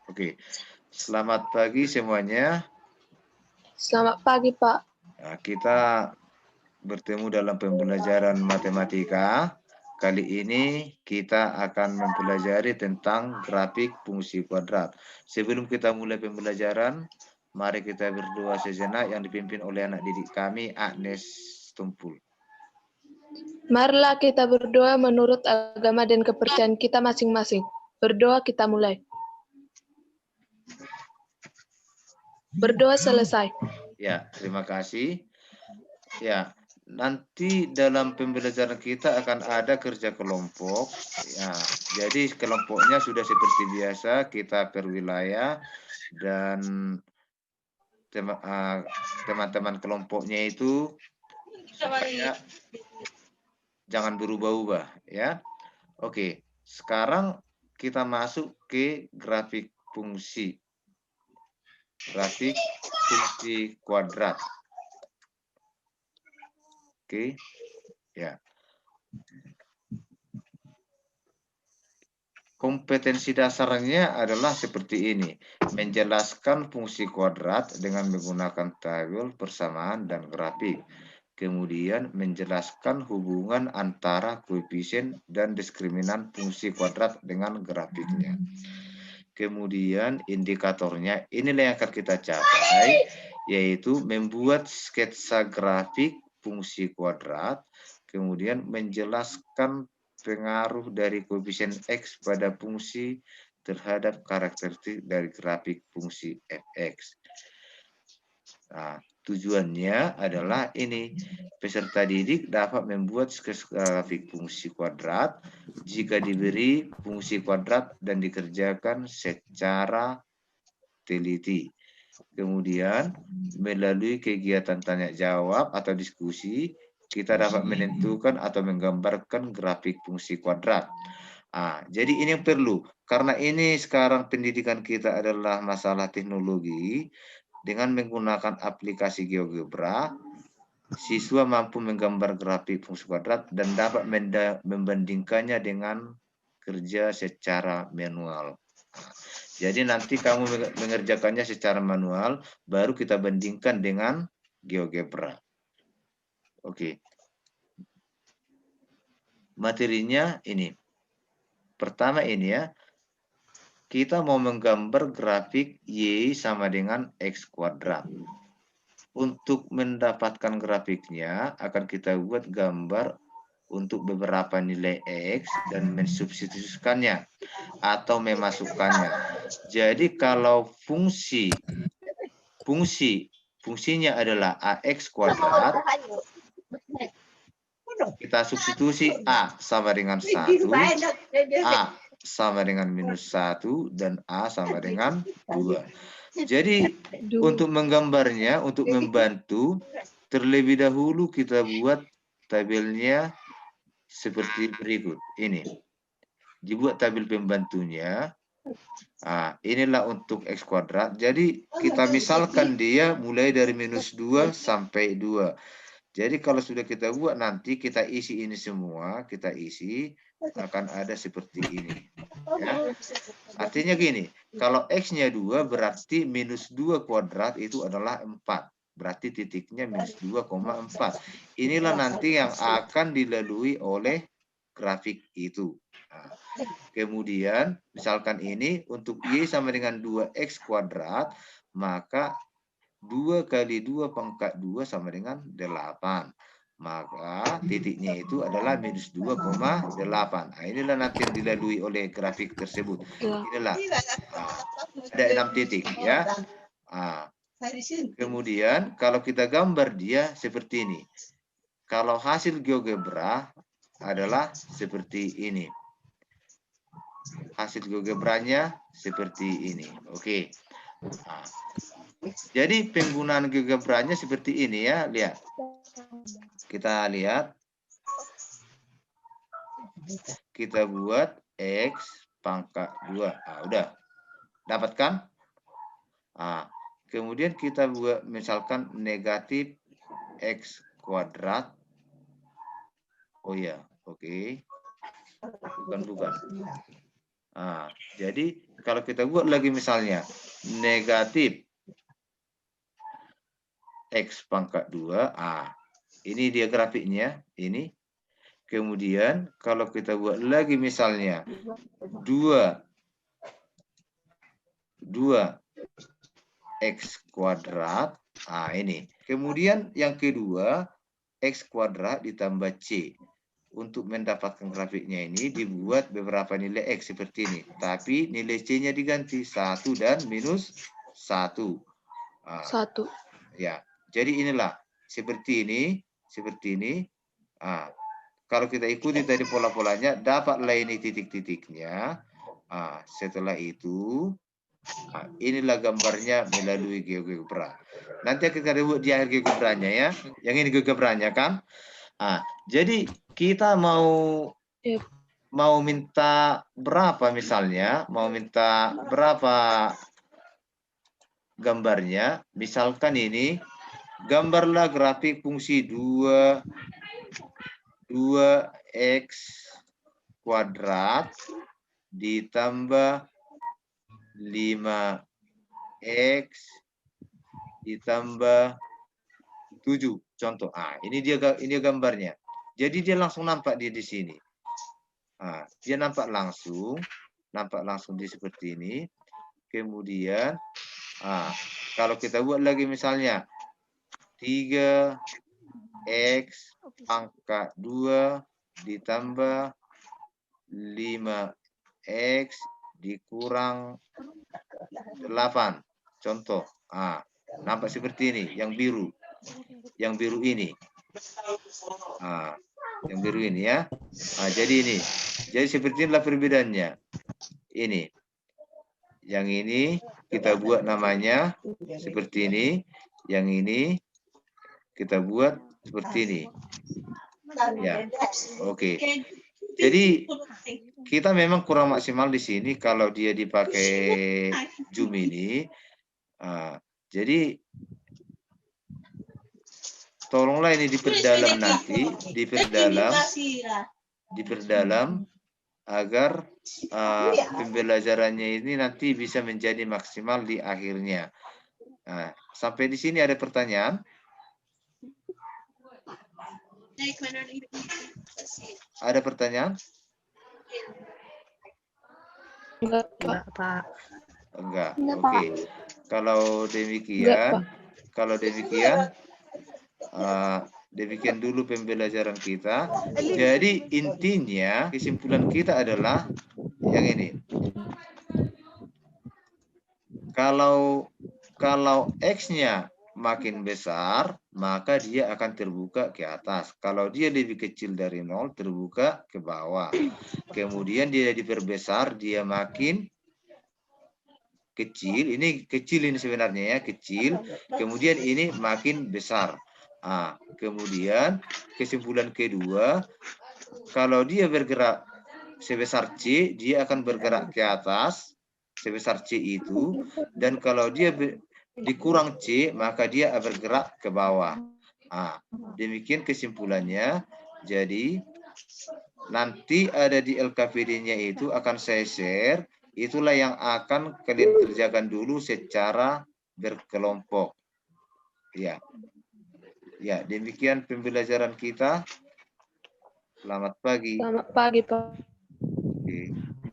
Oke, selamat pagi semuanya. Selamat pagi, Pak. Nah, kita bertemu dalam pembelajaran matematika. Kali ini kita akan mempelajari tentang grafik fungsi kuadrat. Sebelum kita mulai pembelajaran, mari kita berdoa sejenak yang dipimpin oleh anak didik kami, Agnes Tumpul. Marilah kita berdoa menurut agama dan kepercayaan kita masing-masing. Berdoa kita mulai. Berdoa selesai. Ya, terima kasih. Ya, nanti dalam pembelajaran kita akan ada kerja kelompok. Ya, jadi kelompoknya sudah seperti biasa, kita per wilayah dan teman-teman kelompoknya itu supaya jangan berubah-ubah ya. Oke, sekarang kita masuk ke grafik fungsi kuadrat. Oke, ya. Kompetensi dasarnya adalah seperti ini. Menjelaskan fungsi kuadrat dengan menggunakan tabel, persamaan, dan grafik. Kemudian menjelaskan hubungan antara koefisien dan diskriminan fungsi kuadrat dengan grafiknya. Kemudian indikatornya, inilah yang akan kita capai, yaitu membuat sketsa grafik fungsi kuadrat, kemudian menjelaskan pengaruh dari koefisien X pada fungsi terhadap karakteristik dari grafik fungsi fx. Nah, tujuannya adalah ini, peserta didik dapat membuat grafik fungsi kuadrat jika diberi fungsi kuadrat dan dikerjakan secara teliti. Kemudian, melalui kegiatan tanya jawab atau diskusi, kita dapat menentukan atau menggambarkan grafik fungsi kuadrat. Jadi ini yang perlu, karena ini sekarang pendidikan kita adalah masalah teknologi. Dengan menggunakan aplikasi GeoGebra, siswa mampu menggambar grafik fungsi kuadrat dan dapat membandingkannya dengan kerja secara manual. Jadi nanti kamu mengerjakannya secara manual, baru kita bandingkan dengan GeoGebra. Oke. Materinya ini. Pertama ini ya, kita mau menggambar grafik Y sama dengan X kuadrat. Untuk mendapatkan grafiknya, akan kita buat gambar untuk beberapa nilai X dan mensubstitusikannya atau memasukkannya. Jadi kalau fungsinya adalah AX kuadrat, kita substitusi A sama dengan 1, A sama dengan minus 1, dan A sama dengan 2. Jadi untuk menggambarnya, untuk membantu, terlebih dahulu kita buat tabelnya seperti berikut. Ini. Dibuat tabel pembantunya. Inilah untuk X kuadrat. Jadi kita misalkan dia mulai dari minus 2 sampai 2. Jadi kalau sudah kita buat, nanti kita isi ini semua, kita isi, akan ada seperti ini. Ya. Artinya gini, kalau X-nya 2 berarti minus 2 kuadrat itu adalah 4. Berarti titiknya minus 2,4. Inilah nanti yang akan dilalui oleh grafik itu. Kemudian, misalkan ini untuk Y sama dengan 2X kuadrat, maka 2 kali 2 pangkat 2 sama dengan 8. Maka titiknya itu adalah minus 2,8. Inilah nanti yang dilalui oleh grafik tersebut. Inilah ada 6 titik ya. Kemudian kalau kita gambar dia seperti ini. Kalau hasil GeoGebra adalah seperti ini. Hasil GeoGebra-nya seperti ini. Oke. Jadi penggunaan GeoGebra-nya seperti ini ya, lihat. Kita lihat. Kita buat X pangkat 2. Udah. Dapatkan? Kemudian kita buat misalkan negatif X kuadrat. Oh ya, oke. Bukan. Jadi kalau kita buat lagi misalnya negatif X pangkat 2, ini dia grafiknya, ini. Kemudian kalau kita buat lagi misalnya 2 X kuadrat, ini. Kemudian yang kedua, X kuadrat ditambah C. Untuk mendapatkan grafiknya ini dibuat beberapa nilai X seperti ini. Tapi nilai C-nya diganti 1 dan minus 1. 1. Ya, jadi inilah seperti ini. Kalau kita ikuti tadi pola-polanya, dapatlah ini titik-titiknya. Setelah itu, inilah gambarnya melalui GeoGebra. Nanti kita buat di akhir GeoGebranya ya. Yang ini GeoGebranya kan. Jadi kita mau minta berapa misalnya, mau minta berapa gambarnya. Misalkan ini, gambarlah grafik fungsi 2X kuadrat ditambah 5X ditambah 7. Contoh. Ini dia gambarnya. Jadi dia langsung nampak dia di sini. Dia nampak langsung di seperti ini. Kemudian kalau kita buat lagi misalnya 3X pangkat 2 ditambah 5X dikurang 8. Contoh. Nampak seperti ini, yang biru. Yang biru ini. Yang biru ini ya. Jadi ini. Jadi seperti inilah perbedaannya. Ini. Yang ini kita buat namanya seperti ini. Yang ini kita buat seperti ini. Ya. Oke. Jadi kita memang kurang maksimal di sini kalau dia dipakai zoom ini. Jadi tolonglah ini diperdalam nanti, diperdalam agar pembelajarannya ini nanti bisa menjadi maksimal di akhirnya. Sampai di sini ada pertanyaan? Ada pertanyaan? Enggak, Pak. Enggak. Oke. Kalau demikian, demikian dulu pembelajaran kita. Jadi intinya kesimpulan kita adalah yang ini. Kalau X-nya makin besar, maka dia akan terbuka ke atas. Kalau dia lebih kecil dari 0, terbuka ke bawah. Kemudian dia diperbesar, dia makin kecil. Ini kecil ini sebenarnya ya, kecil. Kemudian ini makin besar. Kemudian kesimpulan kedua, kalau dia bergerak sebesar C, dia akan bergerak ke atas sebesar C itu. Dan kalau dia dikurang C, maka dia bergerak ke bawah. Demikian kesimpulannya. Jadi nanti ada di LKPD-nya itu akan saya share. Itulah yang akan kalian kerjakan dulu secara berkelompok. Ya. Ya, demikian pembelajaran kita. Selamat pagi. Selamat pagi, Pak. Oke.